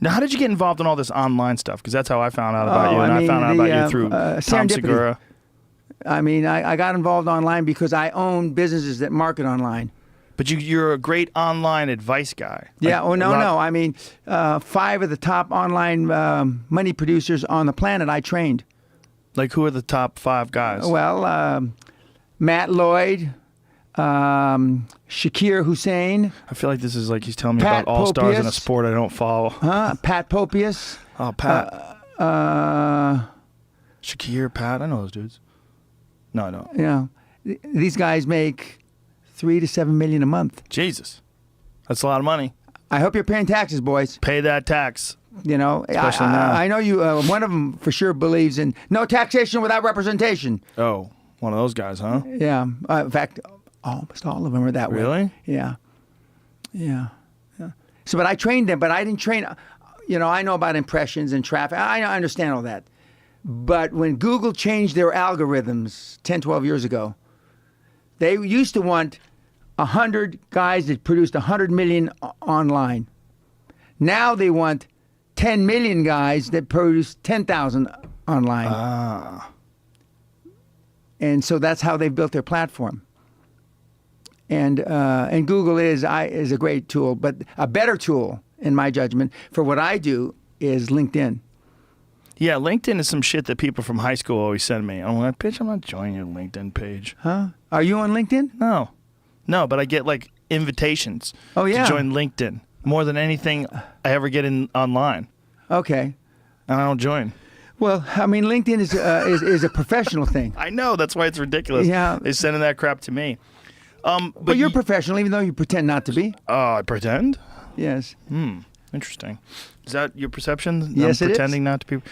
Now, how did you get involved in all this online stuff? Because that's how I found out about you, and I found out about you through Tom Segura. I mean, I got involved online because I own businesses that market online. But you're a great online advice guy. Yeah. No. I mean, 5 of the top online money producers on the planet I trained. Like, who are the top 5 guys? Well, Matt Lloyd, Shakir Hussein. I feel like this is like he's telling me Pat about all stars in a Popius. sport I don't follow. Pat Popius. Oh, Pat. Shakir, Pat. I know those dudes. No, I don't. You know, these guys make $3 to $7 million a month. Jesus, that's a lot of money. I hope you're paying taxes, boys. Pay that tax. You know, Especially now. I know you. One of them for sure believes in no taxation without representation. Oh, one of those guys, huh? Yeah. In fact, almost all of them are that way. Really? Yeah. So, but I trained them, but I didn't train. You know, I know about impressions and traffic. I understand all that. But when Google changed their algorithms 10, 12 years ago, they used to want 100 guys that produced 100 million online. Now they want 10 million guys that produce 10,000 online. And so that's how they've built their platform. And Google is a great tool, but a better tool, in my judgment, for what I do is LinkedIn. Yeah, LinkedIn is some shit that people from high school always send me. I'm like, bitch, I'm not joining your LinkedIn page. Huh? Are you on LinkedIn? No, but I get like invitations to join LinkedIn more than anything I ever get in online. Okay. And I don't join. Well, I mean, LinkedIn is a professional thing. I know, that's why it's ridiculous. Yeah. They're sending that crap to me. But you're professional, even though you pretend not to be. I pretend? Yes. Interesting. Is that your perception? Yes, I'm it pretending is. not to be.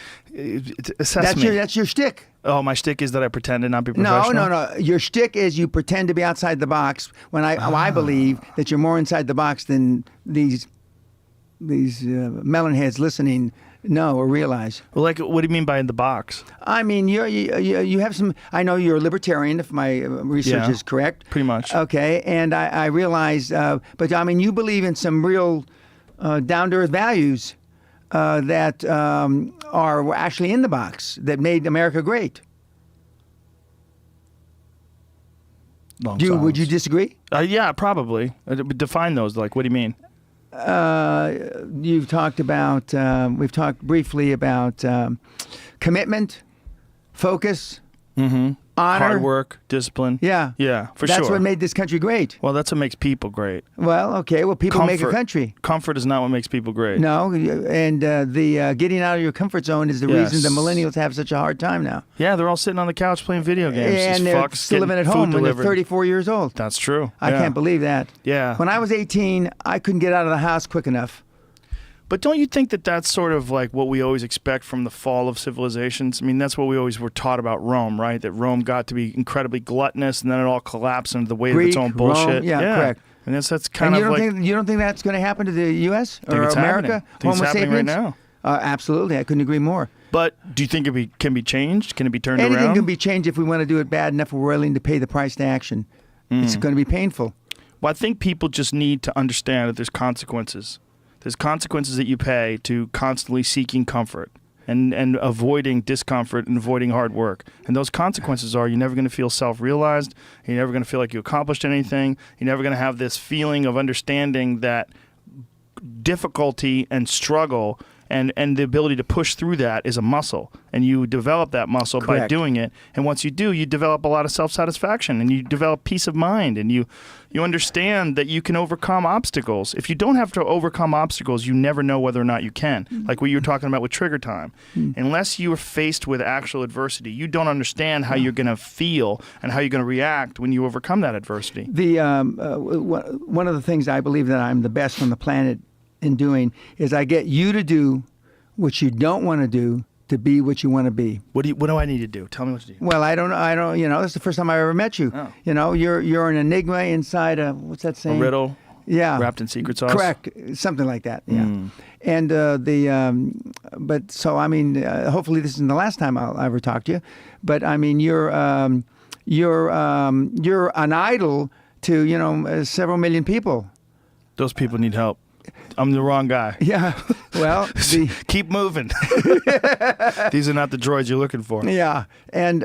Assess me. That's your shtick. Oh, my shtick is that I pretend to not be professional? No. Your shtick is you pretend to be outside the box. When I believe that you're more inside the box than these melonheads listening know or realize. Well, like, what do you mean by in the box? I mean, you have some. I know you're a libertarian, if my research is correct. Pretty much. Okay, and I realize, but I mean, you believe in some real down-to-earth values that are actually in the box that made America great. Would you disagree? Yeah, probably. Define those. Like, what do you mean? You've talked about. We've talked briefly about commitment, focus, honor, hard work, discipline. Yeah, for sure. That's what made this country great. Well, that's what makes people great. Well, okay. Well, people make a country. Comfort is not what makes people great. No, and the getting out of your comfort zone is the reason the millennials have such a hard time now. Yeah, they're all sitting on the couch playing video games. And they're still living at home when they're 34 years old. That's true. I can't believe that. Yeah. When I was 18, I couldn't get out of the house quick enough. But don't you think that that's sort of like what we always expect from the fall of civilizations? I mean, that's what we always were taught about Rome, right? That Rome got to be incredibly gluttonous, and then it all collapsed into the weight of its own bullshit. Rome, yeah, correct. And that's kind of like... You don't think that's going to happen to the U.S. or it's America? Happening. I think it's happening right now. Absolutely. I couldn't agree more. But do you think it can be changed? Can it be turned Anything around? can be changed if we want to do it bad enough. We're willing to pay the price to action. It's going to be painful. Well, I think people just need to understand that there's consequences. There's consequences that you pay to constantly seeking comfort and avoiding discomfort and avoiding hard work. And those consequences are you're never going to feel self-realized. You're never going to feel like you accomplished anything. You're never going to have this feeling of understanding that difficulty and struggle and the ability to push through that is a muscle. And you develop that muscle by doing it. And once you do, you develop a lot of self-satisfaction and you develop peace of mind and you understand that you can overcome obstacles. If you don't have to overcome obstacles, you never know whether or not you can. Like what you were talking about with trigger time. Unless you are faced with actual adversity, you don't understand how you're going to feel and how you're going to react when you overcome that adversity. One of the things I believe that I'm the best on the planet in doing is I get you to do what you don't want to do to be what you want to be. What do I need to do? Tell me what to do. Well, I don't, this is the first time I ever met you. Oh. You know, you're an enigma inside a, what's that saying? A riddle. Yeah. Wrapped in secret sauce. Correct. Something like that. Yeah. And but so, I mean, hopefully this isn't the last time I'll ever talk to you, but I mean, you're an idol to, several million people. Those people need help. I'm the wrong guy. Yeah. Well, Keep moving. These are not the droids you're looking for. yeah. And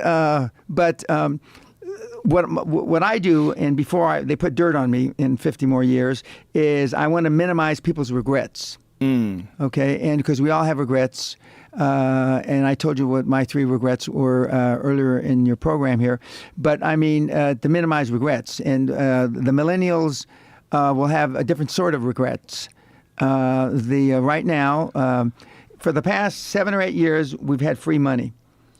what I do, and before they put dirt on me in 50 more years, is I want to minimize people's regrets. Okay, and because we all have regrets, and I told you what my 3 regrets were earlier in your program here, but I mean to minimize regrets, and the millennials will have a different sort of regrets. Right now, for the past 7 or 8 years, we've had free money.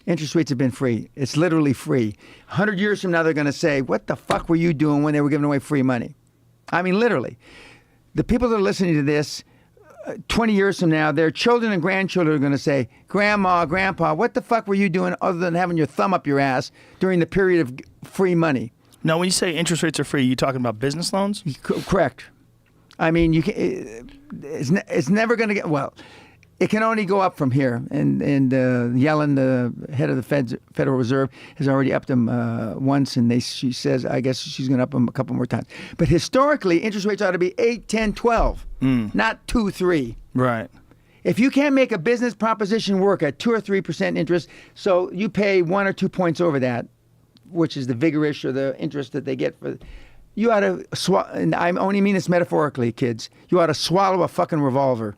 Interest rates have been free. It's literally free. 100 years from now, they're going to say, what the fuck were you doing when they were giving away free money? I mean, literally. The people that are listening to this, 20 years from now, their children and grandchildren are going to say, Grandma, Grandpa, what the fuck were you doing other than having your thumb up your ass during the period of free money? Now, when you say interest rates are free, you talking about business loans? Correct. I mean, you can, it's never going to get, well, it can only go up from here. And Yellen, the head of the Federal Reserve, has already upped them once, and she says, I guess she's going to up them a couple more times. But historically, interest rates ought to be 8, 10, 12, not 2, 3. Right. If you can't make a business proposition work at 2 or 3% interest, so you pay 1 or 2 points over that, which is the vigorish or the interest that they get for, you ought to and I only mean this metaphorically, kids. You ought to swallow a fucking revolver.